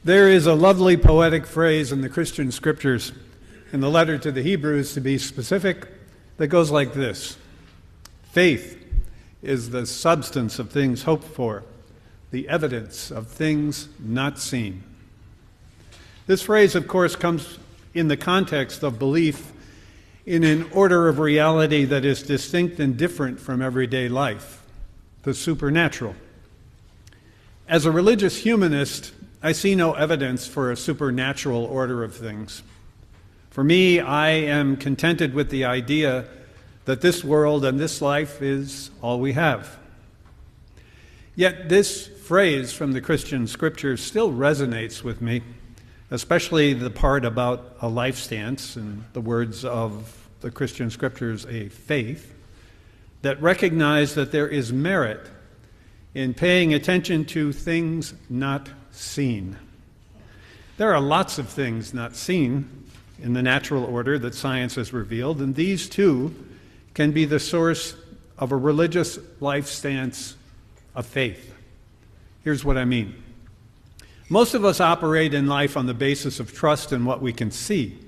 There is a lovely poetic phrase in the Christian scriptures, in the letter to the Hebrews to be specific, that goes like this: faith is the substance of things hoped for, the evidence of things not seen. This phrase, of course, comes in the context of belief in an order of reality that is distinct and different from everyday life, the supernatural. As a religious humanist, I see no evidence for a supernatural order of things. For me, I am contented with the idea that this world and this life is all we have. Yet this phrase from the Christian scriptures still resonates with me, especially the part about a life stance, in the words of the Christian scriptures, a faith, that recognize that there is merit in paying attention to things not seen. There are lots of things not seen in the natural order that science has revealed, and these too can be the source of a religious life stance of faith. Here's what I mean. Most of us operate in life on the basis of trust in what we can see.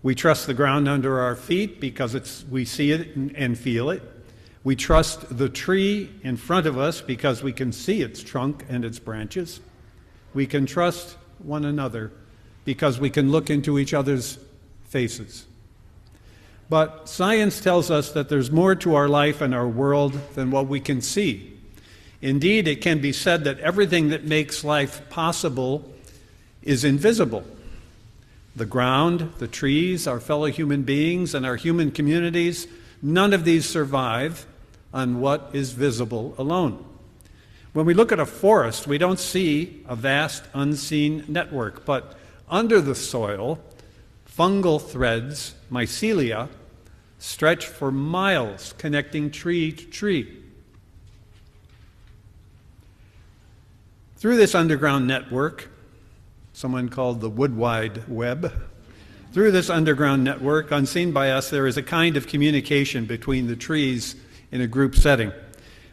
We trust the ground under our feet because we see it and feel it. We trust the tree in front of us because we can see its trunk and its branches. We can trust one another because we can look into each other's faces. But science tells us that there's more to our life and our world than what we can see. Indeed, it can be said that everything that makes life possible is invisible. The ground, the trees, our fellow human beings, and our human communities, none of these survive on what is visible alone. When we look at a forest, we don't see a vast unseen network, but under the soil, fungal threads, mycelia, stretch for miles, connecting tree to tree. Through this underground network, someone called the Wood Wide Web, through this underground network, unseen by us, there is a kind of communication between the trees in a group setting.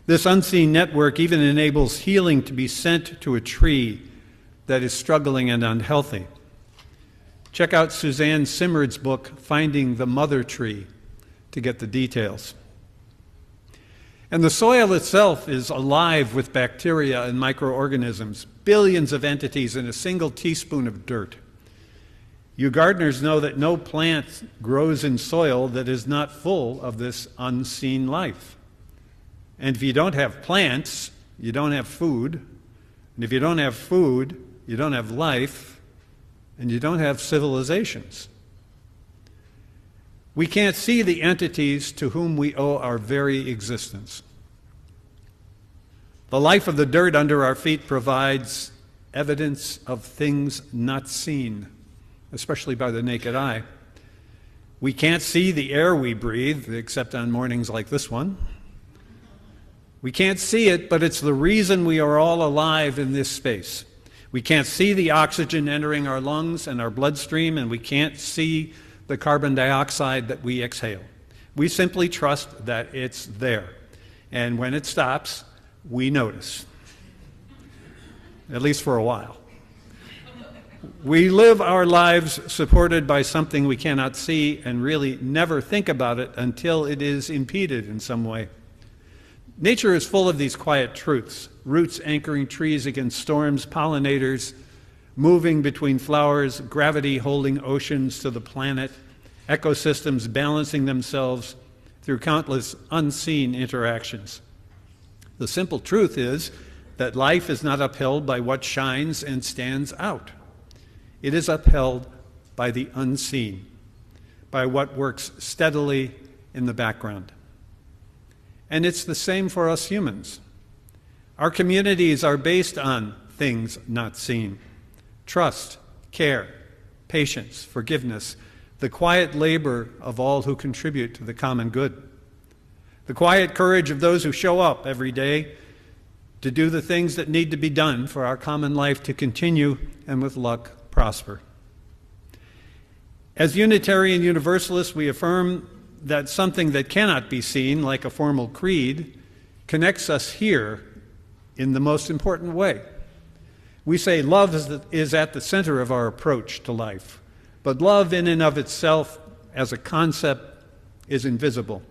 This unseen network even enables healing to be sent to a tree that is struggling and unhealthy. Check out Suzanne Simard's book, Finding the Mother Tree, to get the details. And the soil itself is alive with bacteria and microorganisms, billions of entities in a single teaspoon of dirt. You gardeners know that no plant grows in soil that is not full of this unseen life. And if you don't have plants, you don't have food. And if you don't have food, you don't have life, and you don't have civilizations. We can't see the entities to whom we owe our very existence. The life of the dirt under our feet provides evidence of things not seen, especially by the naked eye. We can't see the air we breathe, except on mornings like this one. We can't see it, but it's the reason we are all alive in this space. We can't see the oxygen entering our lungs and our bloodstream, and we can't see the carbon dioxide that we exhale. We simply trust that it's there. And when it stops, we notice. At least for a while. We live our lives supported by something we cannot see and really never think about it until it is impeded in some way. Nature is full of these quiet truths: roots anchoring trees against storms, pollinators moving between flowers, gravity holding oceans to the planet, ecosystems balancing themselves through countless unseen interactions. The simple truth is that life is not upheld by what shines and stands out. It is upheld by the unseen, by what works steadily in the background. And it's the same for us humans. Our communities are based on things not seen: trust, care, patience, forgiveness, the quiet labor of all who contribute to the common good, the quiet courage of those who show up every day to do the things that need to be done for our common life to continue and, with luck, prosper. As Unitarian Universalists, we affirm that something that cannot be seen, like a formal creed, connects us here in the most important way. We say love is at the center of our approach to life, but love in and of itself as a concept is invisible.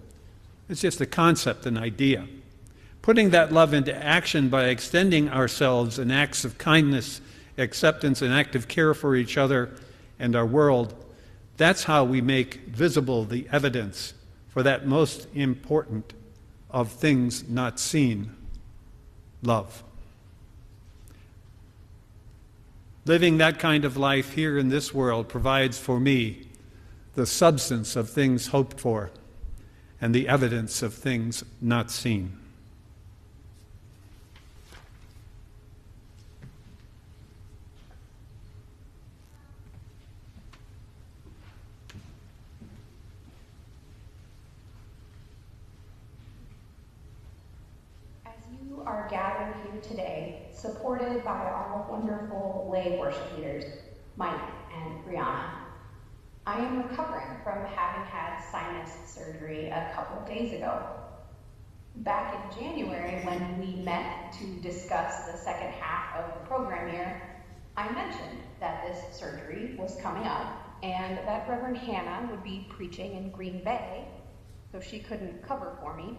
It's just a concept, an idea. Putting that love into action by extending ourselves in acts of kindness, acceptance, and active care for each other and our world, that's how we make visible the evidence for that most important of things not seen, love. Living that kind of life here in this world provides for me the substance of things hoped for and the evidence of things not seen. Are gathered here today, supported by our wonderful lay worship leaders, Mike and Brianna. I am recovering from having had sinus surgery a couple days ago. Back in January, when we met to discuss the second half of the program year, I mentioned that this surgery was coming up and that Reverend Hannah would be preaching in Green Bay, so she couldn't cover for me.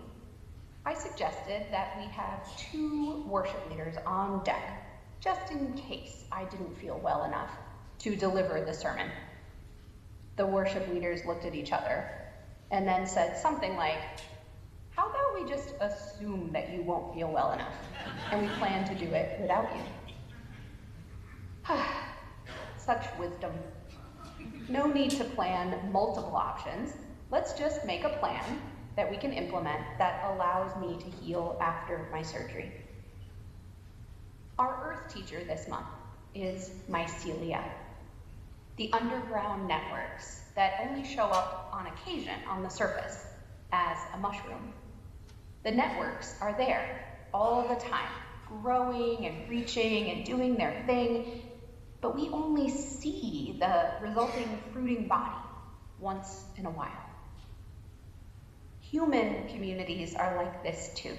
I suggested that we have 2 worship leaders on deck, just in case I didn't feel well enough to deliver the sermon. The worship leaders looked at each other and then said something like, "How about we just assume that you won't feel well enough, and we plan to do it without you?" Such wisdom. No need to plan multiple options. Let's just make a plan that we can implement that allows me to heal after my surgery. Our Earth teacher this month is mycelia, the underground networks that only show up on occasion on the surface as a mushroom. The networks are there all the time, growing and reaching and doing their thing, but we only see the resulting fruiting body once in a while. Human communities are like this too.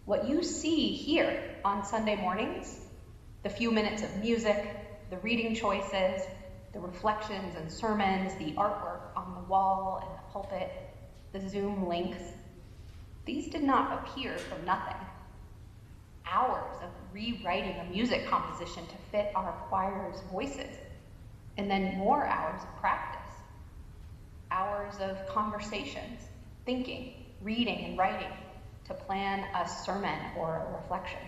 What you see here on Sunday mornings, the few minutes of music, the reading choices, the reflections and sermons, the artwork on the wall and the pulpit, the Zoom links, these did not appear from nothing. Hours of rewriting a music composition to fit our choir's voices, and then more hours of practice. Hours of conversations, thinking, reading, and writing to plan a sermon or a reflection.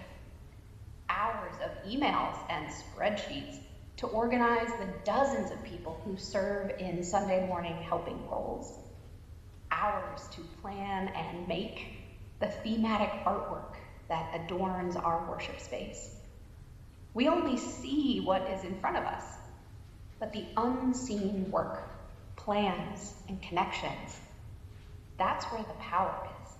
Hours of emails and spreadsheets to organize the dozens of people who serve in Sunday morning helping roles. Hours to plan and make the thematic artwork that adorns our worship space. We only see what is in front of us, but the unseen work, plans, and connections, that's where the power is.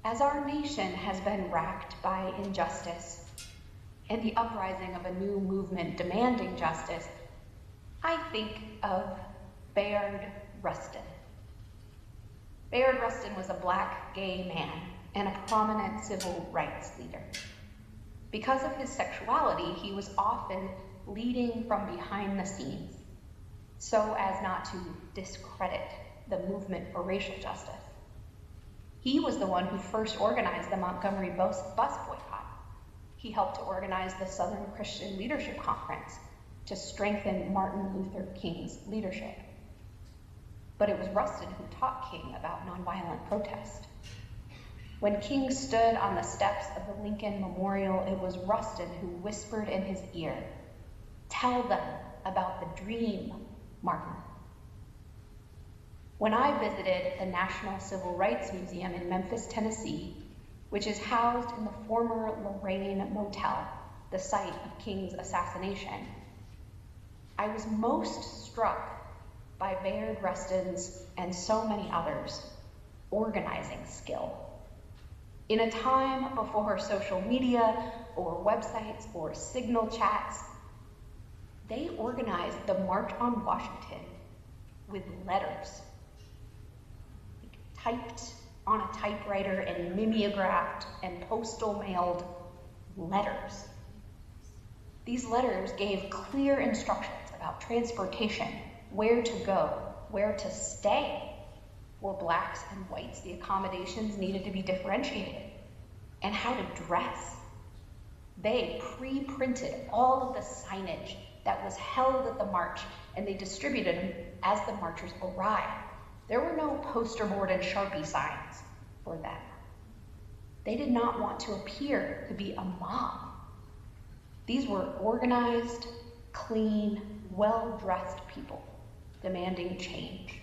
As our nation has been racked by injustice and the uprising of a new movement demanding justice, I think of Bayard Rustin. Bayard Rustin was a Black gay man and a prominent civil rights leader. Because of his sexuality, he was often leading from behind the scenes, so as not to discredit the movement for racial justice. He was the one who first organized the Montgomery bus boycott. He helped to organize the Southern Christian Leadership Conference to strengthen Martin Luther King's leadership. But it was Rustin who taught King about nonviolent protest. When King stood on the steps of the Lincoln Memorial, it was Rustin who whispered in his ear, "Tell them about the dream, Martin." When I visited the National Civil Rights Museum in Memphis, Tennessee, which is housed in the former Lorraine Motel, the site of King's assassination, I was most struck by Bayard Rustin's and so many others' organizing skill. In a time before social media or websites or signal chats, they organized the March on Washington with letters, typed on a typewriter and mimeographed and postal mailed letters. These letters gave clear instructions about transportation, where to go, where to stay. For blacks and whites, the accommodations needed to be differentiated, and how to dress. They pre-printed all of the signage that was held at the march, and they distributed them as the marchers arrived. There were no poster board and Sharpie signs for them. They did not want to appear to be a mob. These were organized, clean, well-dressed people demanding change.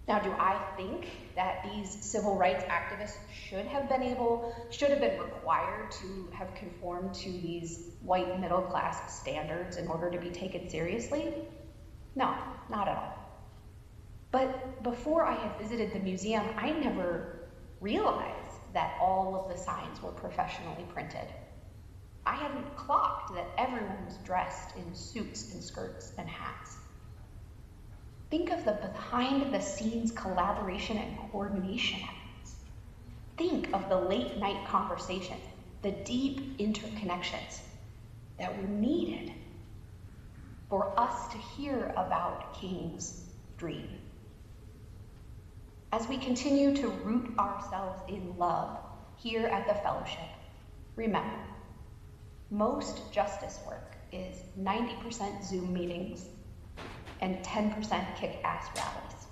Now, do I think that these civil rights activists should have been required to have conformed to these white middle class standards in order to be taken seriously? No, not at all. But before I had visited the museum, I never realized that all of the signs were professionally printed. I hadn't clocked that everyone was dressed in suits and skirts and hats. Think of the behind-the-scenes collaboration and coordination efforts. Think of the late-night conversations, the deep interconnections that were needed for us to hear about King's dream. As we continue to root ourselves in love here at the Fellowship, remember, most justice work is 90% Zoom meetings and 10% kick-ass rallies.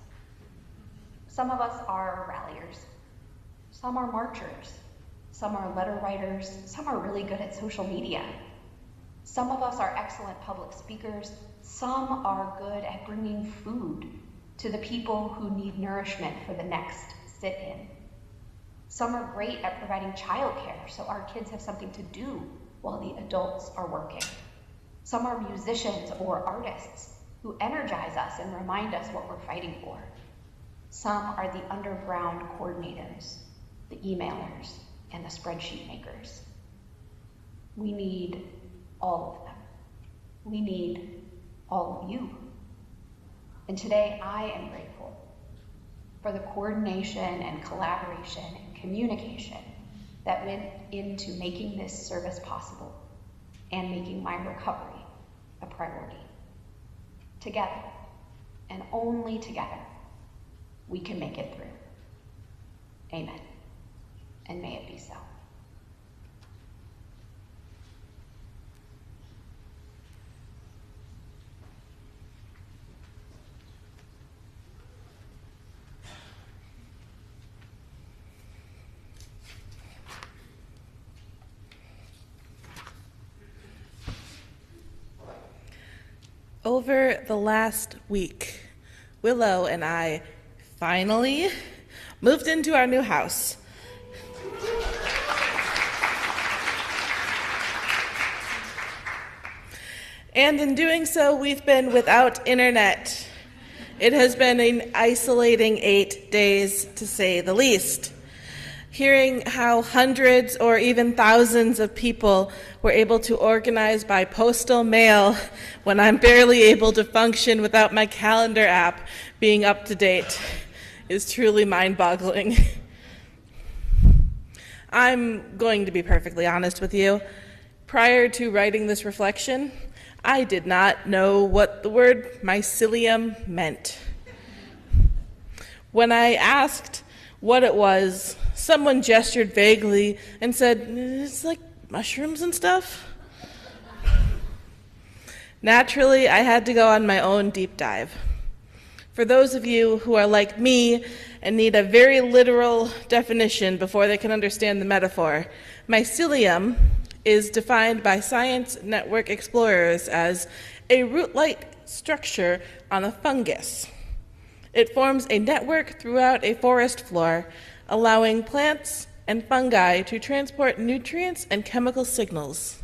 Some of us are ralliers, some are marchers, some are letter writers, some are really good at social media. Some of us are excellent public speakers, some are good at bringing food to the people who need nourishment for the next sit-in. Some are great at providing childcare so our kids have something to do while the adults are working. Some are musicians or artists who energize us and remind us what we're fighting for. Some are the underground coordinators, the emailers, and the spreadsheet makers. We need all of them. We need all of you. And today I am grateful for the coordination and collaboration and communication that went into making this service possible and making my recovery a priority. Together, and only together, we can make it through. Amen. And may it be so. Over the last week, Willow and I finally moved into our new house. And in doing so, we've been without internet. It has been an isolating 8 days, to say the least. Hearing how hundreds or even thousands of people were able to organize by postal mail when I'm barely able to function without my calendar app being up to date is truly mind-boggling. I'm going to be perfectly honest with you. Prior to writing this reflection, I did not know what the word mycelium meant. When I asked what it was, someone gestured vaguely and said, "It's like mushrooms and stuff." Naturally, I had to go on my own deep dive. For those of you who are like me and need a very literal definition before they can understand the metaphor, mycelium is defined by Science Network explorers as a root-like structure on a fungus. It forms a network throughout a forest floor, allowing plants and fungi to transport nutrients and chemical signals.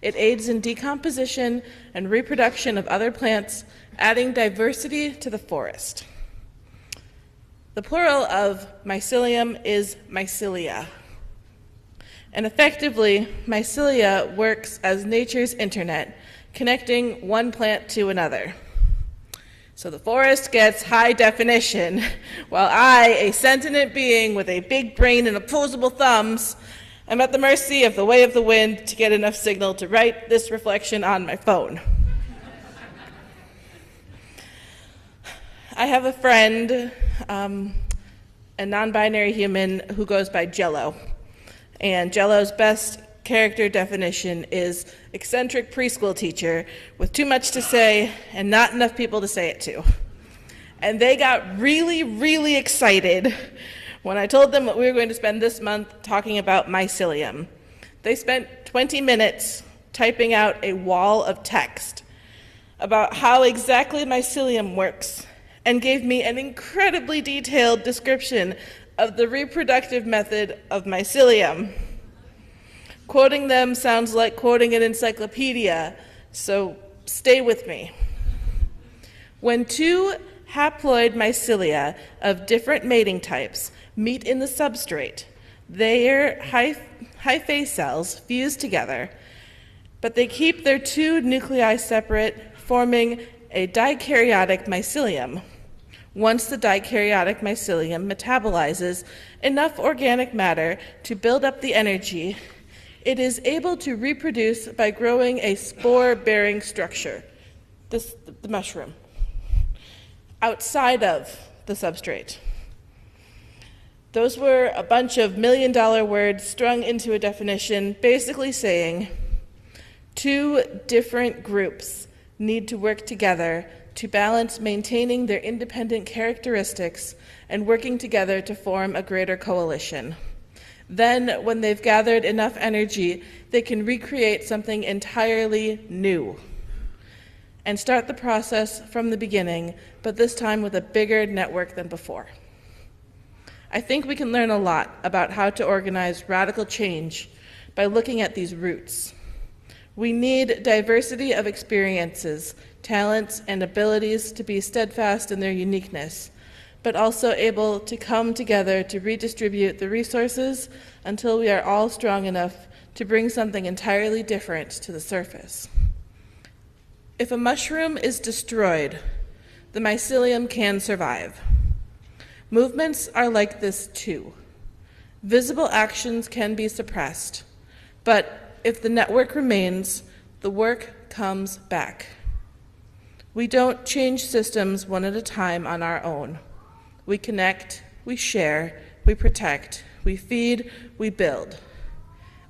It aids in decomposition and reproduction of other plants, adding diversity to the forest. The plural of mycelium is mycelia. And effectively, mycelia works as nature's internet, connecting one plant to another. So the forest gets high definition, while I, a sentient being with a big brain and opposable thumbs, I'm at the mercy of the way of the wind to get enough signal to write this reflection on my phone. I have a friend, a non-binary human who goes by Jello. And Jello's best character definition is eccentric preschool teacher with too much to say and not enough people to say it to. And they got really, really excited when I told them what we were going to spend this month talking about mycelium. They spent 20 minutes typing out a wall of text about how exactly mycelium works and gave me an incredibly detailed description of the reproductive method of mycelium. Quoting them sounds like quoting an encyclopedia, so stay with me. When two haploid mycelia of different mating types meet in the substrate, their hyphae cells fuse together, but they keep their two nuclei separate, forming a dikaryotic mycelium. Once the dikaryotic mycelium metabolizes enough organic matter to build up the energy, it is able to reproduce by growing a spore-bearing structure, the mushroom, outside of the substrate. Those were a bunch of million-dollar words strung into a definition, basically saying two different groups need to work together to balance maintaining their independent characteristics and working together to form a greater coalition. Then, when they've gathered enough energy, they can recreate something entirely new and start the process from the beginning, but this time with a bigger network than before. I think we can learn a lot about how to organize radical change by looking at these roots. We need diversity of experiences, talents, and abilities to be steadfast in their uniqueness, but also able to come together to redistribute the resources until we are all strong enough to bring something entirely different to the surface. If a mushroom is destroyed, the mycelium can survive. Movements are like this too. Visible actions can be suppressed, but if the network remains, the work comes back. We don't change systems one at a time on our own. We connect, we share, we protect, we feed, we build.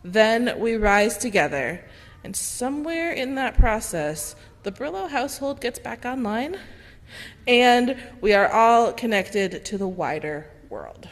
Then we rise together, and somewhere in that process, the Brillo household gets back online, and we are all connected to the wider world.